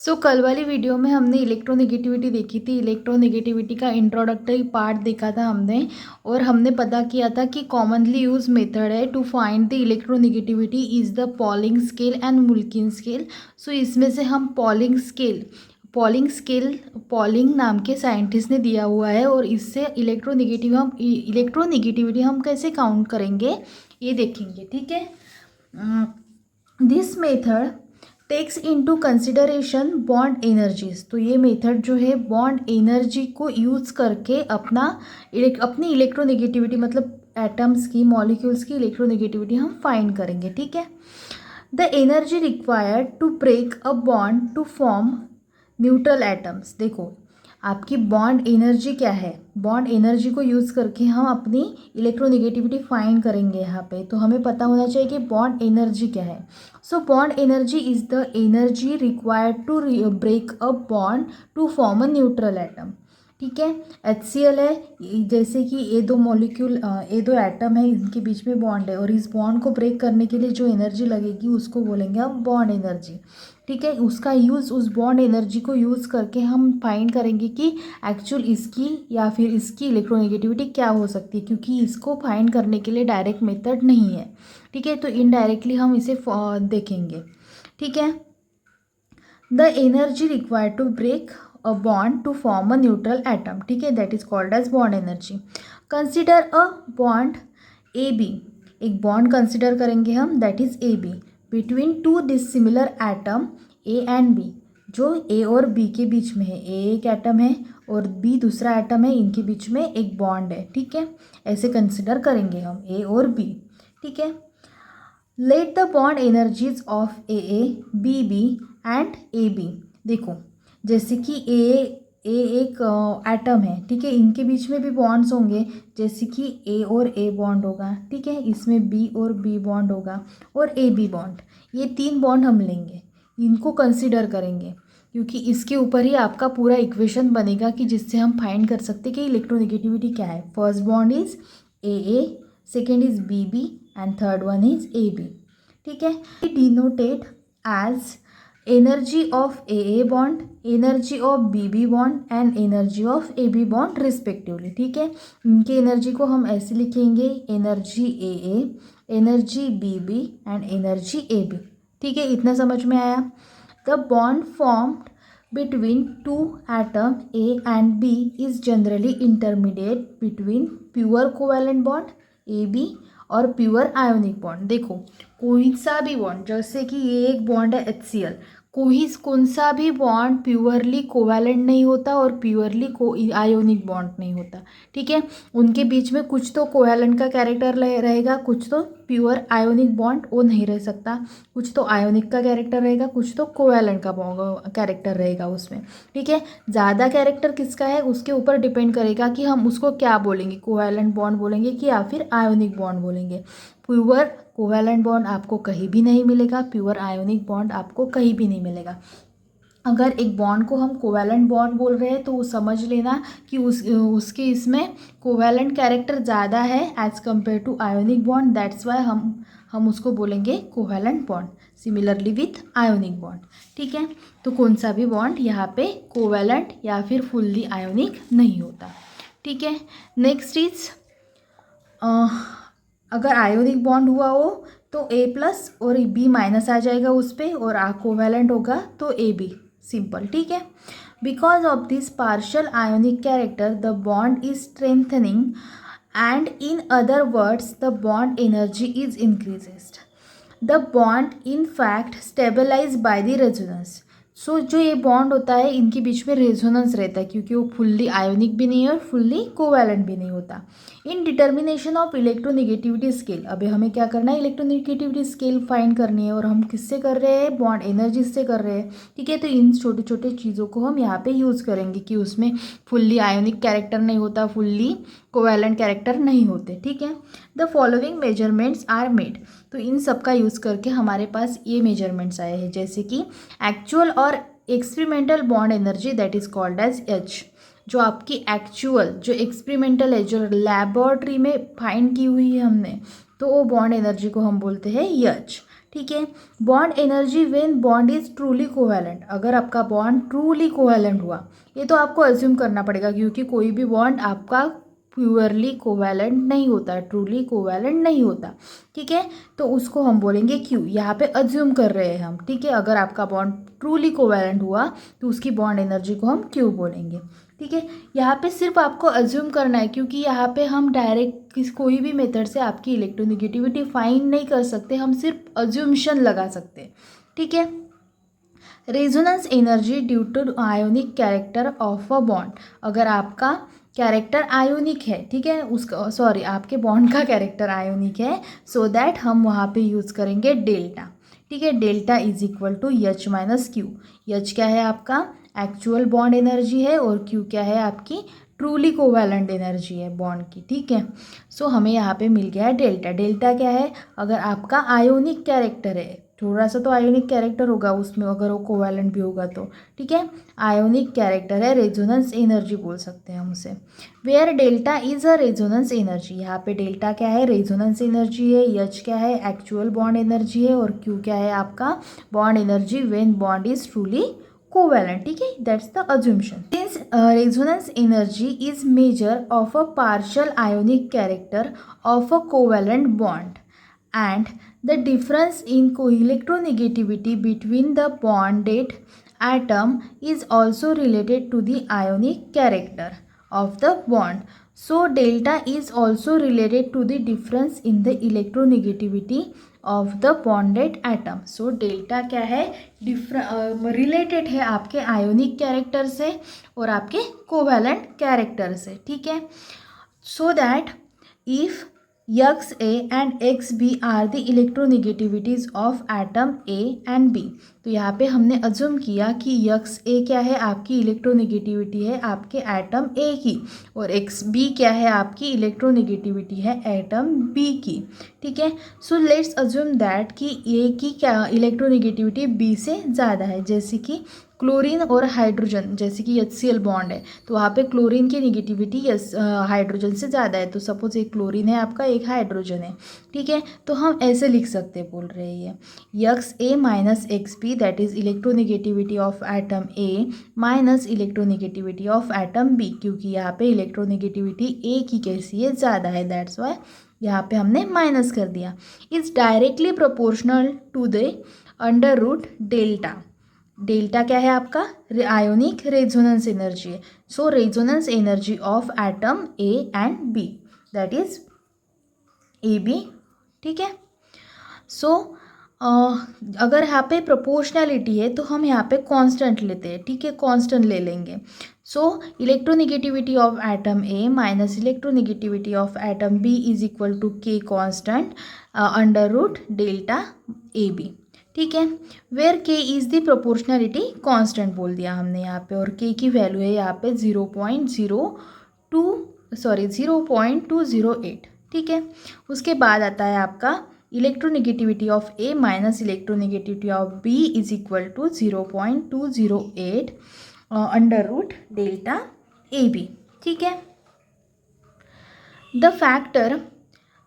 कल वाली वीडियो में हमने इलेक्ट्रोनेगेटिविटी देखी थी। इलेक्ट्रोनेगेटिविटी का इंट्रोडक्टरी पार्ट देखा था हमने, और हमने पता किया था कि कॉमनली यूज मेथड है to find the electronegativity is the Pauling scale and Mulliken scale. इसमें से हम पॉलिंग नाम के साइंटिस्ट ने दिया हुआ है, और इससे इलेक्ट्रोनेगेटिविटी हम कैसे काउंट करेंगे ये देखेंगे। ठीक है, this method takes into consideration bond energies. तो ये मेथड जो है बॉन्ड एनर्जी को यूज़ करके अपनी इलेक्ट्रोनेगेटिविटी मतलब एटम्स की, मॉलिक्यूल्स की इलेक्ट्रोनेगेटिविटी हम फाइंड करेंगे। ठीक है, the energy required to break a bond to form neutral atoms. देखो, आपकी बॉन्ड एनर्जी क्या है, बॉन्ड एनर्जी को यूज़ करके हम अपनी इलेक्ट्रोनेगेटिविटी फाइंड करेंगे यहाँ पे। तो हमें पता होना चाहिए कि बॉन्ड एनर्जी क्या है। Bond energy is the energy required to break a bond to form a neutral atom. ठीक है, HCl है, जैसे कि ये दो मॉलिक्यूल, ये दो एटम है, इनके बीच में बॉन्ड है, और इस बॉन्ड को ब्रेक करने के लिए जो एनर्जी लगेगी उसको बोलेंगे हम बॉन्ड एनर्जी। ठीक है, उसका यूज़, उस बॉन्ड एनर्जी को यूज़ करके हम फाइंड करेंगे कि एक्चुअल इसकी या फिर इसकी इलेक्ट्रोनेगेटिविटी क्या हो सकती है, क्योंकि इसको फाइंड करने के लिए डायरेक्ट मेथड नहीं है। ठीक है, तो इनडायरेक्टली हम इसे देखेंगे। ठीक है, the energy required to break a bond to form a neutral atom. ठीक है, that is called as bond energy. Consider a bond A B. एक बॉन्ड कंसिडर करेंगे हम, that is A B, between two dissimilar atom A and B. जो A और B के बीच में है, ए एक एटम है और बी दूसरा एटम है, इनके बीच में एक बॉन्ड है। ठीक है, ऐसे कंसिडर करेंगे हम ए और बी। ठीक है, let the bond energies of A B B and A B. देखो, जैसे कि ए एक एटम है, ठीक है, इनके बीच में भी बॉन्ड्स होंगे, जैसे कि ए और ए बॉन्ड होगा। ठीक है, इसमें बी और बी बॉन्ड होगा, और ए बी बॉन्ड। ये तीन बॉन्ड हम लेंगे, इनको कंसिडर करेंगे, क्योंकि इसके ऊपर ही आपका पूरा इक्वेशन बनेगा कि जिससे हम फाइंड कर सकते कि इलेक्ट्रोनेगेटिविटी क्या है। First bond is A, second is B B, and third one is A B. ठीक है, denoted as energy of A bond, energy of B B bond and energy of A B bond respectively. ठीक है, इनके energy को हम ऐसे लिखेंगे, energy A, energy B B and energy A B. ठीक है, इतना समझ में आया। The bond formed between two atom A and B is generally intermediate between pure covalent bond AB और प्योर आयोनिक बॉन्ड। देखो, कोई सा भी बॉन्ड, जैसे कि ये एक बॉन्ड है HCl, कौन सा भी बॉन्ड प्योरली कोवैलेंट नहीं होता और प्योरली आयोनिक बॉन्ड नहीं होता। ठीक है, उनके बीच में कुछ तो कोवैलेंट का कैरेक्टर रहेगा, कुछ तो प्योर आयोनिक बॉन्ड वो नहीं रह सकता, कुछ तो आयोनिक का कैरेक्टर रहेगा, कुछ तो कोवैलेंट का कैरेक्टर रहेगा उसमें। ठीक है, ज़्यादा कैरेक्टर किसका है उसके ऊपर डिपेंड करेगा कि हम उसको क्या बोलेंगे, कोवैलेंट बॉन्ड बोलेंगे कि या फिर आयोनिक बॉन्ड बोलेंगे। प्योर कोवैलेंट बॉन्ड आपको कहीं भी नहीं मिलेगा, प्योर आयोनिक बॉन्ड आपको कहीं भी नहीं मिलेगा। अगर एक बॉन्ड को हम कोवैलेंट बॉन्ड बोल रहे हैं तो वो समझ लेना कि उसके इसमें कोवैलेंट कैरेक्टर ज़्यादा है as compare to ionic bond, that's why हम उसको बोलेंगे covalent bond, similarly with ionic bond. ठीक है, तो कौन सा भी बॉन्ड यहाँ पे कोवैलेंट या फिर फुल्ली आयोनिक नहीं होता। ठीक है, नेक्स्ट इज, अगर आयोनिक बॉन्ड हुआ हो तो ए प्लस और बी माइनस आ जाएगा उस पर, और कोवैलेंट होगा तो ए बी, सिंपल। ठीक है, because of this partial ionic character the bond is strengthening and in other words the bond energy is increased. The bond in fact stabilise by the resonance. जो ये bond होता है इनके बीच में resonance रहता है, क्योंकि वो फुल्ली आयोनिक भी नहीं है और फुल्ली कोवैलेंट भी नहीं होता। इन डिटर्मिनेशन ऑफ इलेक्ट्रोनेगेटिविटी स्केल, अभी हमें क्या करना है, इलेक्ट्रोनेगेटिविटी स्केल फाइंड करनी है, और हम किससे कर रहे हैं, बॉन्ड एनर्जी से कर रहे हैं। ठीक है, तो इन छोटे छोटे चीज़ों को हम यहाँ पे यूज़ करेंगे कि उसमें फुल्ली आयोनिक कैरेक्टर नहीं होता, फुल्ली कोवैलेंट कैरेक्टर नहीं होते। ठीक है, the following measurements are made. तो इन सब का यूज़ करके हमारे पास ये मेजरमेंट्स आए हैं, जैसे कि एक्चुअल और experimental bond energy that is called as H. जो आपकी एक्चुअल, जो एक्सपेरिमेंटल है, जो लैबोरेटरी में फाइंड की हुई है हमने, तो वो बॉन्ड एनर्जी को हम बोलते हैं एच। ठीक है। Bond energy when bond is truly covalent, अगर आपका बॉन्ड ट्रूली कोवैलेंट हुआ, ये तो आपको अज्यूम करना पड़ेगा क्योंकि कोई भी बॉन्ड आपका प्योरली कोवैलेंट नहीं होता, ट्रूली कोवैलेंट नहीं होता, ठीक है। तो उसको हम बोलेंगे क्यू, यहाँ पे अज्यूम कर रहे हैं हम, ठीक है। अगर आपका बॉन्ड ट्रूली कोवैलेंट हुआ तो उसकी बॉन्ड एनर्जी को हम क्यू बोलेंगे, ठीक है। यहाँ पे सिर्फ आपको अज्यूम करना है क्योंकि यहाँ पे हम डायरेक्ट कोई भी मेथड से आपकी इलेक्ट्रोनेगेटिविटी फाइंड नहीं कर सकते, हम सिर्फ अज्यूमशन लगा सकते हैं, ठीक है। Resonance energy due to ionic character of a bond, अगर आपका कैरेक्टर आयोनिक है, ठीक है, उसका सॉरी आपके बॉन्ड का कैरेक्टर आयोनिक है, सो दैट हम वहाँ पे यूज़ करेंगे डेल्टा, ठीक है। Delta is equal to H minus Q. H क्या है आपका एक्चुअल बॉन्ड एनर्जी है और क्यू क्या है आपकी ट्रूली कोवैलेंट एनर्जी है बॉन्ड की, ठीक है। सो हमें यहाँ पे मिल गया है डेल्टा। डेल्टा क्या है, अगर आपका आयोनिक कैरेक्टर है, थोड़ा सा तो आयोनिक कैरेक्टर होगा उसमें अगर वो कोवैलेंट भी होगा तो, ठीक है। आयोनिक कैरेक्टर है, रेजोनेंस एनर्जी बोल सकते हैं हम उसे। Where delta is a resonance energy, यहाँ पे डेल्टा क्या है रेजोनेंस एनर्जी है, एच क्या है एक्चुअल बॉन्ड एनर्जी है और क्यू क्या है आपका bond energy when bond is truly covalent, ठीक है। That's the assumption. Since resonance energy is measure of a partial ionic character of a covalent bond and the difference in electronegativity between the bonded atom is also related to the ionic character of the bond. So delta is also related to the difference in the electronegativity of the bonded atom. So delta क्या है related है आपके ionic character से और आपके covalent character से, ठीक है। So that if XA and XB are the electronegativities of atom A and B, तो यहाँ पे हमने अज्यूम किया कि XA क्या है आपकी इलेक्ट्रोनेगेटिविटी है आपके एटम A की और XB क्या है आपकी इलेक्ट्रोनेगेटिविटी है एटम B की, ठीक है। सो लेट्स अज्यूम दैट कि A की क्या इलेक्ट्रोनेगेटिविटी B से ज़्यादा है, जैसे कि क्लोरीन और हाइड्रोजन, जैसे कि HCl बॉन्ड है तो वहाँ पे क्लोरीन की निगेटिविटी हाइड्रोजन से ज़्यादा है, तो सपोज एक क्लोरीन है आपका एक हाइड्रोजन है, ठीक है। तो हम ऐसे लिख सकते बोल रहे हैं XA minus XB that is electronegativity of atom A minus electronegativity of atom B, क्योंकि यहाँ पे इलेक्ट्रोनेगेटिविटी A की कैसी है ज़्यादा है, दैट्स वाई यहाँ पे हमने माइनस कर दिया। Is directly proportional to the under root delta. Delta क्या है आपका आयोनिक रेजोनेंस एनर्जी है, so resonance energy of atom A and B that is A B, ठीक है। सो अगर यहाँ पे प्रोपोर्शनैलिटी है तो हम यहाँ पे कांस्टेंट लेते हैं, ठीक है, कांस्टेंट ले लेंगे। So electronegativity of atom A minus electronegativity of atom B is equal to K constant under root delta A B, ठीक है। वेयर के इज़ द प्रोपोर्शनैलिटी कांस्टेंट बोल दिया हमने यहाँ पे और के की वैल्यू है यहाँ पे 0.208, ठीक है। उसके बाद आता है आपका electronegativity of A minus electronegativity of B is equal to 0.208 under root delta A B, ठीक है। The factor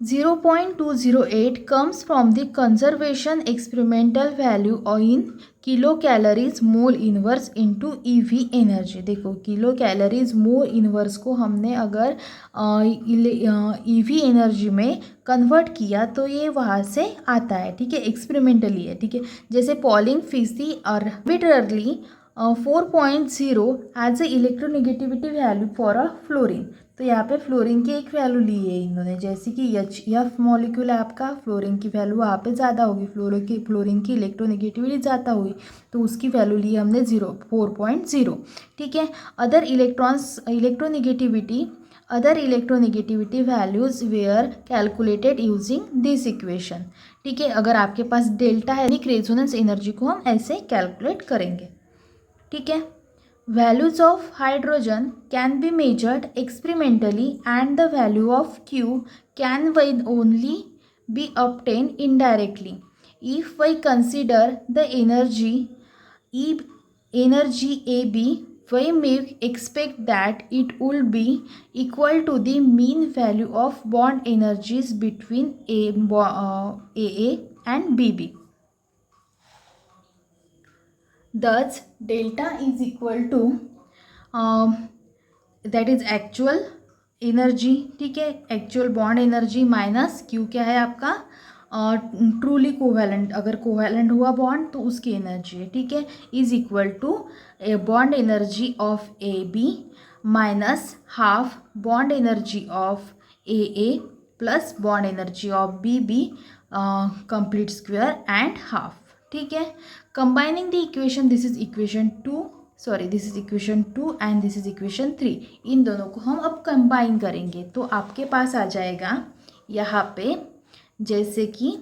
0.208 comes from the conservation experimental value in kilocalories mole inverse into EV energy। देखो किलो कैलोरीज मोल inverse को हमने अगर EV energy में convert किया तो ये वहाँ से आता है, ठीक है, एक्सपेरिमेंटली है, ठीक है। जैसे Pauling fixed arbitrarily 4.0 as a electronegativity value for a fluorine, तो यहाँ पे फ्लोरीन की एक वैल्यू ली है इन्होंने, जैसे कि एफ मॉलिक्यूल है आपका, फ्लोरीन की वैल्यू वहाँ पे ज़्यादा होगी, फ्लोरीन की इलेक्ट्रोनेगेटिविटी ज़्यादा हुई तो उसकी वैल्यू ली हमने 4.0, ठीक है। Other electronegativity values were calculated using this equation, ठीक है। अगर आपके पास डेल्टा है रेजोनेंस एनर्जी को हम ऐसे कैलकुलेट करेंगे, ठीक है। Values of hydrogen can be measured experimentally and the value of Q can only be obtained indirectly. If we consider the energy AB, we may expect that it will be equal to the mean value of bond energies between AA and BB. Thus delta is equal to that is actual energy, ठीक है, actual bond energy minus Q क्या है आपका truly covalent, अगर covalent हुआ bond तो उसकी energy है, ठीक है, is equal to a bond energy of A B minus half bond energy of A plus bond energy of B complete square and half, ठीक है. Combining the equation, this is equation 2, sorry this is equation 2 and this is equation 3. इन दोनों को हम अब combine करेंगे तो आपके पास आ जाएगा यहाँ पे जैसे कि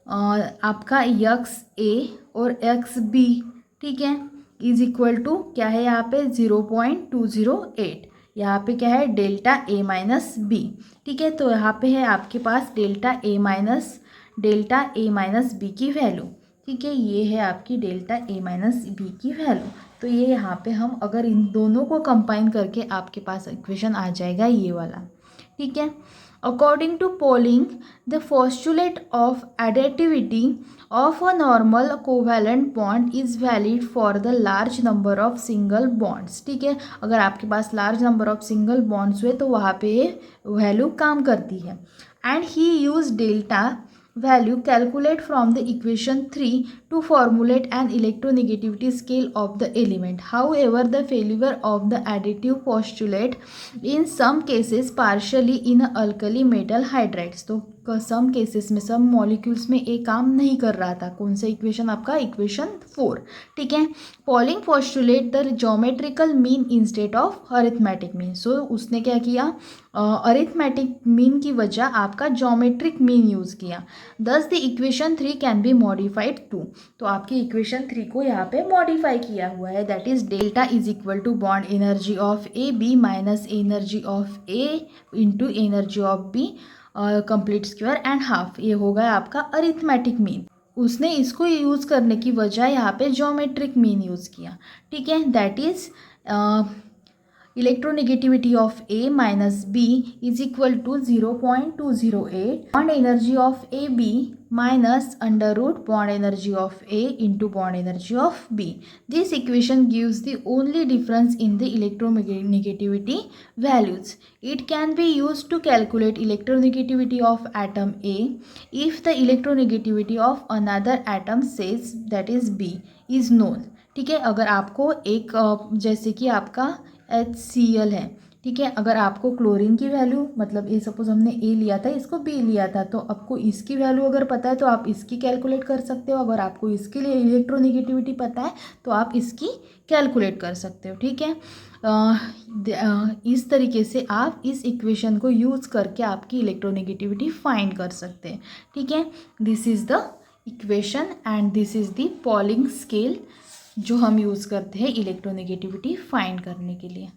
आपका यक्स ए और एक्स बी, ठीक है, इज इक्वल टू क्या है यहाँ पे 0.208. यहाँ पे क्या है डेल्टा ए माइनस बी, ठीक है. तो यहाँ पे है आपके पास डेल्टा ए माइनस बी की वैल्यू, ठीक है. ये है आपकी डेल्टा ए माइनस बी की वैल्यू. तो ये यहाँ पे हम अगर इन दोनों को कंबाइन करके आपके पास इक्वेशन आ जाएगा ये वाला, ठीक है. According to Pauling, the postulate of additivity of a normal covalent bond is valid for the large number of single bonds, ठीक है. अगर आपके पास large number of single bonds हुए तो वहाँ पे ये वैल्यू काम करती है. And he used delta value calculate from the equation 3 to formulate an electronegativity scale of the element. However, the failure of the additive postulate in some cases partially in alkali metal hydrides. तो some cases में सब molecules में एक काम नहीं कर रहा था. कौन सा इक्वेशन आपका इक्वेशन 4, ठीक है. Pauling postulate the geometrical mean instead of arithmetic mean. So उसने क्या किया, अरिथमेटिक मीन की वजह आपका ज्योमेट्रिक मीन यूज़ किया. Thus the equation 3 can be modified to. तो आपकी इक्वेशन 3 को यहाँ पे मॉडिफाई किया हुआ है. That is delta is equal to bond energy of A B minus energy of A into energy of B complete square and half. ये होगा आपका अरिथमेटिक मीन. उसने इसको यूज़ करने की वजह यहाँ पे ज्योमेट्रिक मीन यूज़ किया, ठीक है. That is electronegativity of A minus B is equal to 0.208 bond energy of AB minus under root bond energy of A into bond energy of B. This equation gives the only difference in the electronegativity values. It can be used to calculate electronegativity of atom A if the electronegativity of another atom says that is B is known, ठीक है. अगर आपको एक जैसे कि आपका HCl है, ठीक है, अगर आपको क्लोरीन की वैल्यू, मतलब ये सपोज हमने ए लिया था, इसको बी लिया था, तो आपको इसकी वैल्यू अगर पता है तो आप इसकी कैलकुलेट कर सकते हो. अगर आपको इसके लिए इलेक्ट्रोनेगेटिविटी पता है तो आप इसकी कैलकुलेट कर सकते हो, ठीक है. इस तरीके से आप इस इक्वेशन को यूज़ करके आपकी इलेक्ट्रोनेगेटिविटी फाइंड कर सकते हैं, ठीक है. This is the equation and this is the Pauling scale जो हम यूज़ करते हैं इलेक्ट्रोनेगेटिविटी फाइंड करने के लिए.